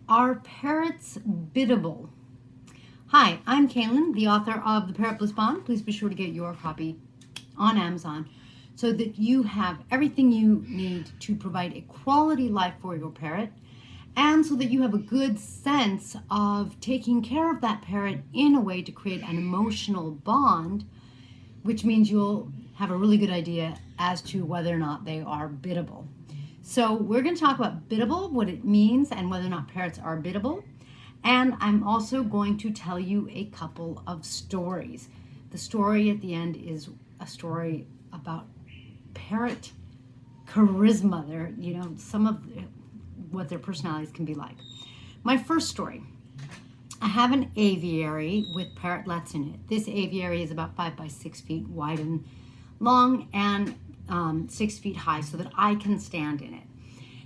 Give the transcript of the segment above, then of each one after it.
Are parrots biddable? Hi, I'm Kaylin, the author of the Parrot Bliss Bond. Please be sure to get your copy on Amazon so that you have everything you need to provide a quality life for your parrot, and so that you have a good sense of taking care of that parrot in a way to create an emotional bond, which means you'll have a really good idea as to whether or not they are biddable. So we're going to talk about biddable, what it means, and whether or not parrots are biddable. And I'm also going to tell you a couple of stories. The story at the end is a story about parrot charisma. They're, some of what their personalities can be like. My first story. I have an aviary with parrotlets in it. This aviary is about 5 by 6 feet wide and long, and 6 feet high, so that I can stand in it.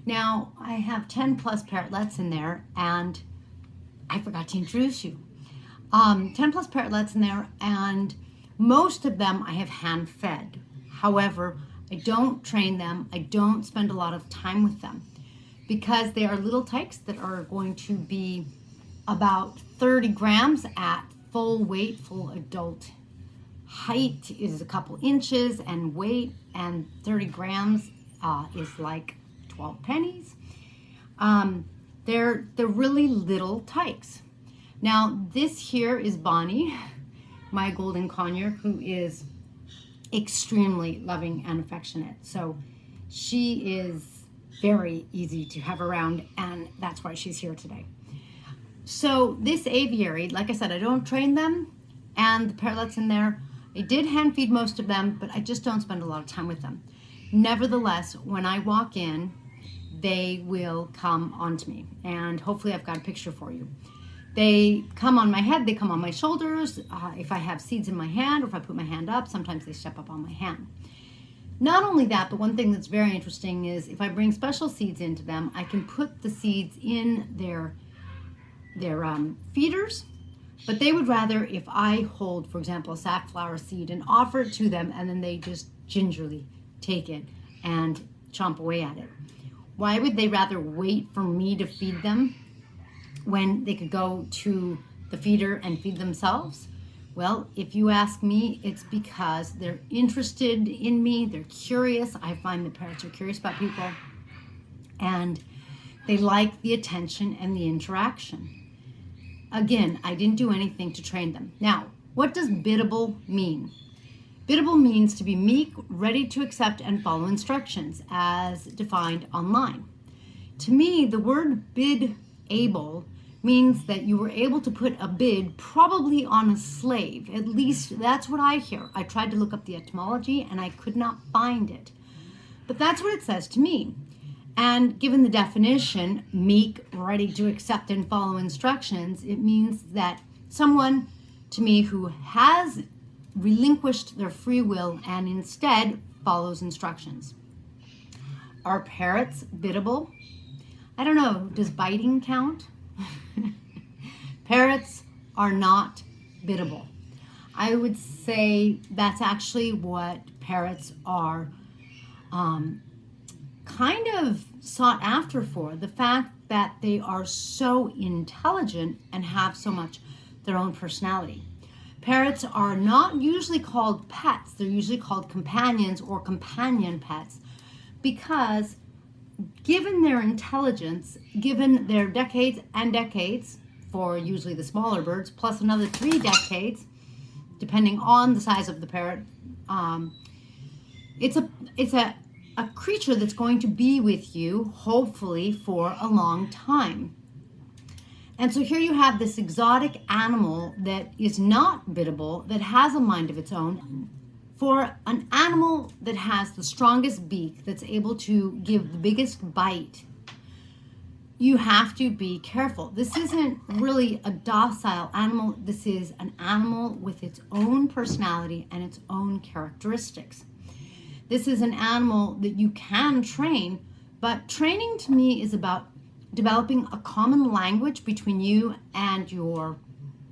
Now, I have 10 plus parrotlets in there, and I forgot to introduce you. 10 plus parrotlets in there, and most of them I have hand fed. However, I don't train them. I don't spend a lot of time with them because they are little tykes that are going to be about 30 grams at full weight, full adult height is a couple inches, and weight and 30 grams is like 12 pennies. They're really little tykes. Now this here is Bonnie, my golden conure, who is extremely loving and affectionate. So she is very easy to have around, and that's why she's here today. So this aviary, like I said, I don't train them, and the parrotlets in there, I did hand feed most of them, but I just don't spend a lot of time with them. Nevertheless, when I walk in, they will come onto me, and hopefully I've got a picture for you. They come on my head, they come on my shoulders. If I have seeds in my hand, or if I put my hand up, sometimes they step up on my hand. Not only that, but one thing that's very interesting is if I bring special seeds into them, I can put the seeds in their feeders. But they would rather if I hold, for example, a safflower seed and offer it to them, and then they just gingerly take it and chomp away at it. Why would they rather wait for me to feed them when they could go to the feeder and feed themselves? Well, if you ask me, it's because they're interested in me. They're curious. I find that parrots are curious about people, and they like the attention and the interaction. Again, I didn't do anything to train them. Now, what does biddable mean? Biddable means to be meek, ready to accept and follow instructions as defined online. To me, the word bidable means that you were able to put a bid probably on a slave. At least that's what I hear. I tried to look up the etymology and I could not find it. But that's what it says to me. And given the definition, meek, ready to accept and follow instructions, it means that someone, to me, who has relinquished their free will and instead follows instructions. Are parrots biddable? I don't know. Does biting count? Parrots are not biddable. I would say that's actually what parrots are kind of sought after for. The fact that they are so intelligent and have so much their own personality. Parrots are not usually called pets. They're usually called companions or companion pets because given their intelligence, given their decades and decades, for usually the smaller birds, plus another 3 decades, depending on the size of the parrot, it's a creature that's going to be with you, hopefully, for a long time. And so here you have this exotic animal that is not biddable, that has a mind of its own. For an animal that has the strongest beak, that's able to give the biggest bite, you have to be careful. This isn't really a docile animal. This is an animal with its own personality and its own characteristics. This is an animal that you can train, but training to me is about developing a common language between you and your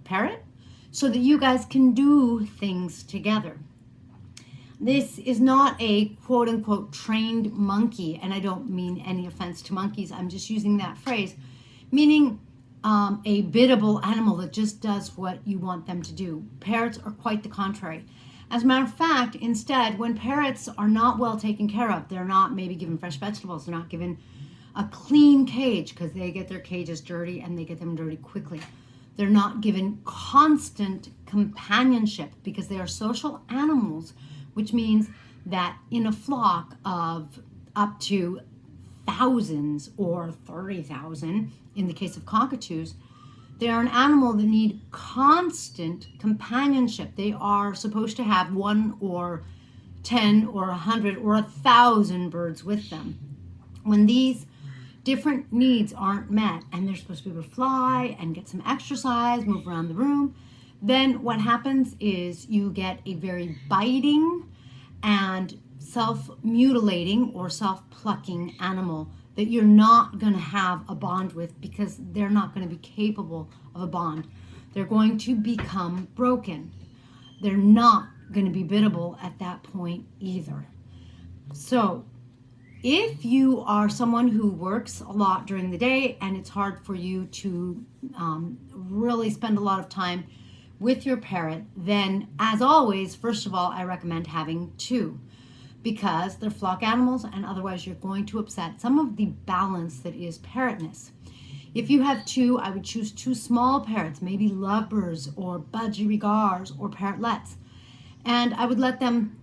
parrot so that you guys can do things together. This is not a quote unquote trained monkey, and I don't mean any offense to monkeys. I'm just using that phrase meaning a biddable animal that just does what you want them to do. Parrots are quite the contrary. As a matter of fact, instead, when parrots are not well taken care of, they're not maybe given fresh vegetables, they're not given a clean cage, because they get their cages dirty and they get them dirty quickly. They're not given constant companionship because they are social animals, which means that in a flock of up to thousands or 30,000, in the case of cockatoos, they are an animal that need constant companionship. They are supposed to have 1 or 10 or 100 or 1,000 birds with them. When these different needs aren't met and they're supposed to be able to fly and get some exercise, move around the room, then what happens is you get a very biting and self-mutilating or self-plucking animal that you're not going to have a bond with, because they're not going to be capable of a bond. They're going to become broken. They're not going to be biddable at that point either. So if you are someone who works a lot during the day and it's hard for you to really spend a lot of time with your parrot, then as always, first of all, I recommend having 2, because they're flock animals and otherwise you're going to upset some of the balance that is parrotness. If you have 2, I would choose 2 small parrots, maybe lovebirds or budgerigars or parrotlets, and I would let them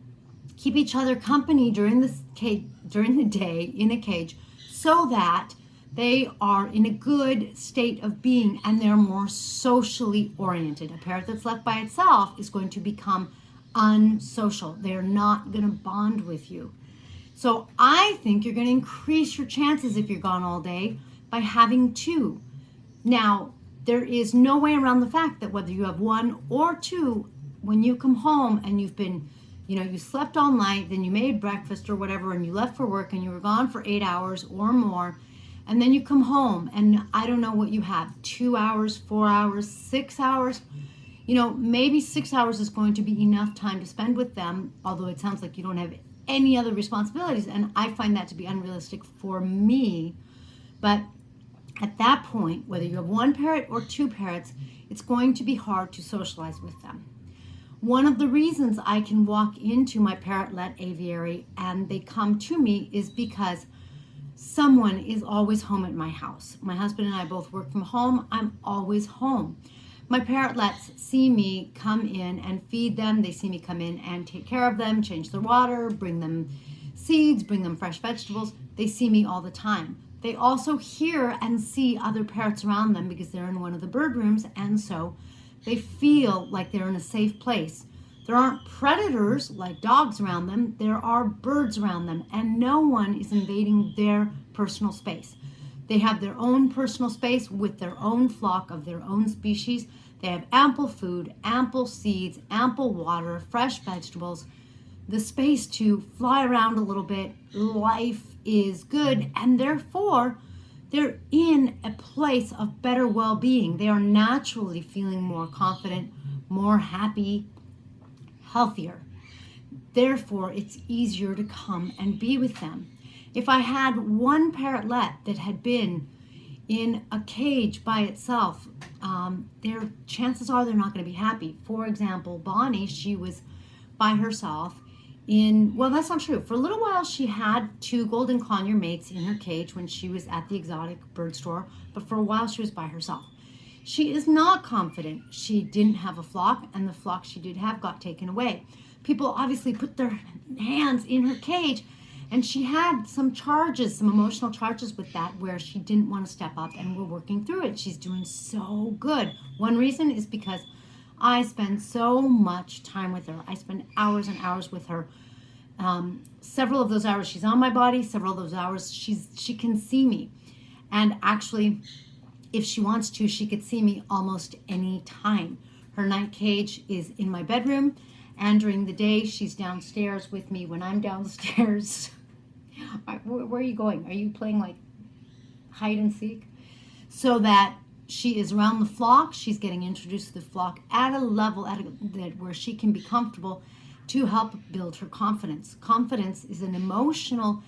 keep each other company during the day in a cage, so that they are in a good state of being and they're more socially oriented. A parrot that's left by itself is going to become unsocial. They're not going to bond with you. So I think you're going to increase your chances if you're gone all day by having 2. Now, there is no way around the fact that whether you have 1 or 2, when you come home and you've been, you slept all night, then you made breakfast or whatever, and you left for work and you were gone for 8 hours or more, and then you come home and I don't know what you have, 2 hours, 4 hours, 6 hours. Maybe 6 hours is going to be enough time to spend with them, although it sounds like you don't have any other responsibilities, and I find that to be unrealistic for me. But at that point, whether you have 1 parrot or 2 parrots, it's going to be hard to socialize with them. One of the reasons I can walk into my parrotlet aviary and they come to me is because someone is always home at my house. My husband and I both work from home. I'm always home. My parrotlets see me come in and feed them. They see me come in and take care of them, change their water, bring them seeds, bring them fresh vegetables. They see me all the time. They also hear and see other parrots around them because they're in one of the bird rooms, and so they feel like they're in a safe place. There aren't predators like dogs around them. There are birds around them, and no one is invading their personal space. They have their own personal space with their own flock of their own species. They have ample food, ample seeds, ample water, fresh vegetables, the space to fly around a little bit. Life is good, and therefore they're in a place of better well-being. They are naturally feeling more confident, more happy, healthier. Therefore, it's easier to come and be with them. If I had 1 parrotlet that had been in a cage by itself, their chances are they're not going to be happy. For example, Bonnie, she was by herself well, that's not true. For a little while, she had 2 golden conure mates in her cage when she was at the exotic bird store, but for a while she was by herself. She is not confident. She didn't have a flock, and the flock she did have got taken away. People obviously put their hands in her cage, and she had some emotional charges with that, where she didn't want to step up, and we're working through it. She's doing so good. One reason is because I spend so much time with her. I spend hours and hours with her. Several of those hours she's on my body, several of those hours she can see me. And actually, if she wants to, she could see me almost any time. Her night cage is in my bedroom, and during the day she's downstairs with me when I'm downstairs. Where are you going? Are you playing like hide and seek? So that she is around the flock. She's getting introduced to the flock at a level where she can be comfortable to help build her confidence. Confidence is an emotional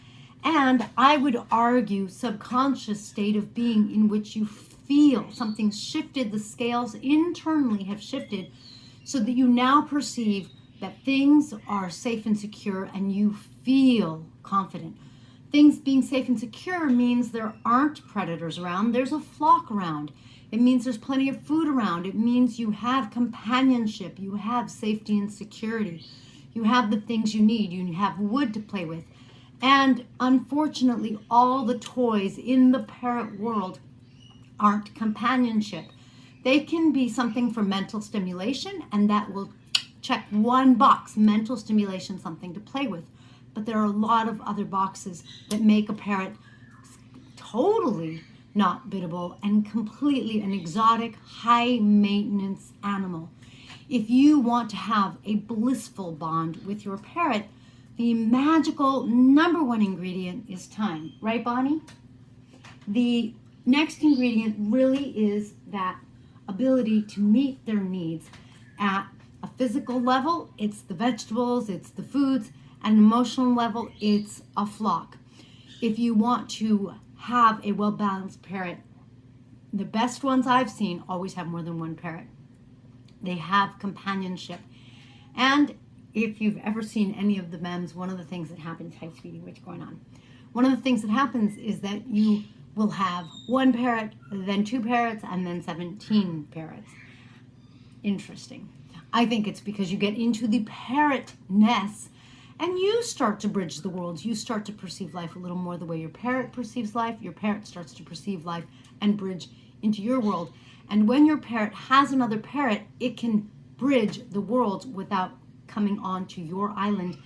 and I would argue subconscious state of being in which you feel something shifted, the scales internally have shifted so that you now perceive that things are safe and secure and you feel confident. Things being safe and secure means there aren't predators around, there's a flock around. It means there's plenty of food around. It means you have companionship, you have safety and security. You have the things you need, you have wood to play with. And unfortunately, all the toys in the parrot world aren't companionship. They can be something for mental stimulation, and that will check one box, mental stimulation, something to play with. But there are a lot of other boxes that make a parrot totally not biddable and completely an exotic, high maintenance animal. If you want to have a blissful bond with your parrot, the magical #1 ingredient is time. Right, Bonnie? The next ingredient really is that ability to meet their needs at a physical level. It's the vegetables, it's the foods. At an emotional level, it's a flock. If you want to have a well-balanced parrot, the best ones I've seen always have more than one parrot. They have companionship. And if you've ever seen any of the memes, one of the things that happens, hi sweetie, what's going on? One of the things that happens is that you will have one parrot, then 2 parrots, and then 17 parrots. Interesting. I think it's because you get into the parrot nest and you start to bridge the worlds. You start to perceive life a little more the way your parrot perceives life. Your parrot starts to perceive life and bridge into your world. And when your parrot has another parrot, it can bridge the worlds without coming onto your island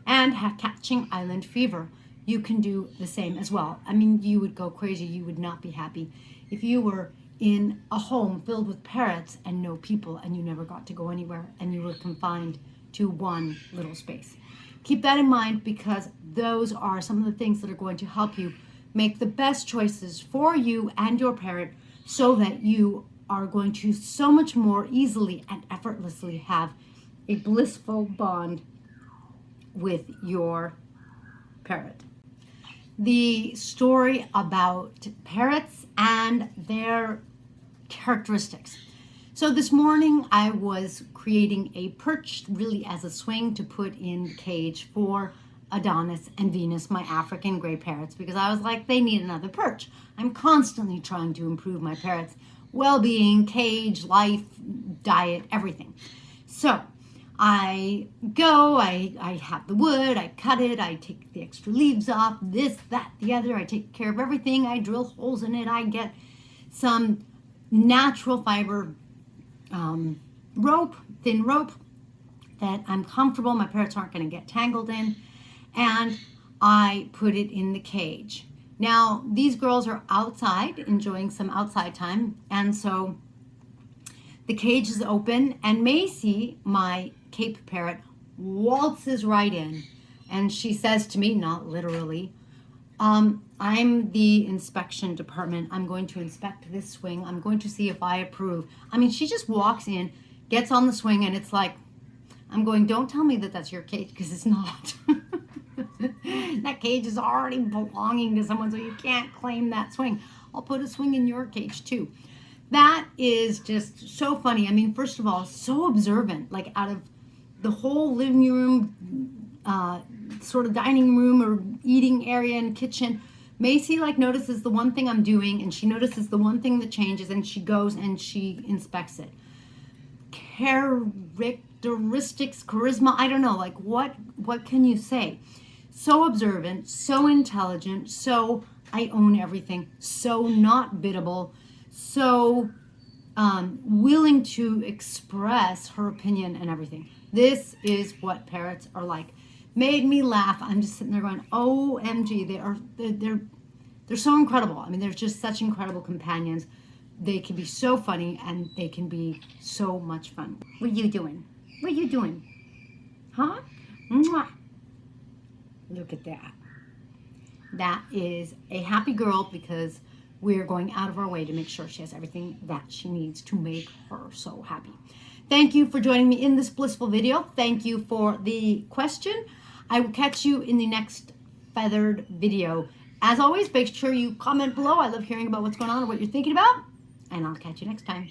and catching island fever. You can do the same as well. I mean, you would go crazy. You would not be happy if you were in a home filled with parrots and no people and you never got to go anywhere and you were confined to one little space. Keep that in mind, because those are some of the things that are going to help you make the best choices for you and your parrot so that you are going to so much more easily and effortlessly have a blissful bond with your parrot. The story about parrots and their characteristics. So this morning I was creating a perch really as a swing to put in the cage for Adonis and Venus, my African gray parrots, because I was like, they need another perch. I'm constantly trying to improve my parrots' well-being, cage, life, diet, everything. So I go, I have the wood, I cut it, I take the extra leaves off, this, that, the other, I take care of everything, I drill holes in it, I get some natural fiber rope, thin rope that I'm comfortable, my parrots aren't going to get tangled in, and I put it in the cage. Now, these girls are outside, enjoying some outside time, and so the cage is open, and Macey, my Cape parrot, waltzes right in, and she says to me, not literally, I'm the inspection department. I'm going to inspect this swing. I'm going to see if I approve. I mean, she just walks in, gets on the swing, and it's like, I'm going, don't tell me that that's your cage, because it's not. That cage is already belonging to someone, so you can't claim that swing. I'll put a swing in your cage too. That is just so funny. I mean, first of all, so observant, like out of the whole living room, sort of dining room or eating area and kitchen, Macey like notices the one thing I'm doing, and she notices the one thing that changes, and she goes and she inspects it. Characteristics, charisma, I don't know, like what can you say? So observant, so intelligent, so I own everything, so not biddable, so willing to express her opinion and everything. This is what parrots are like. Made me laugh. I'm just sitting there going, OMG, they're so incredible. I mean, they're just such incredible companions. They can be so funny, and they can be so much fun. What are you doing? What are you doing? Huh? Mwah. Look at that. That is a happy girl, because we're going out of our way to make sure she has everything that she needs to make her so happy. Thank you for joining me in this blissful video. Thank you for the question. I will catch you in the next feathered video. As always, make sure you comment below. I love hearing about what's going on and what you're thinking about. And I'll catch you next time.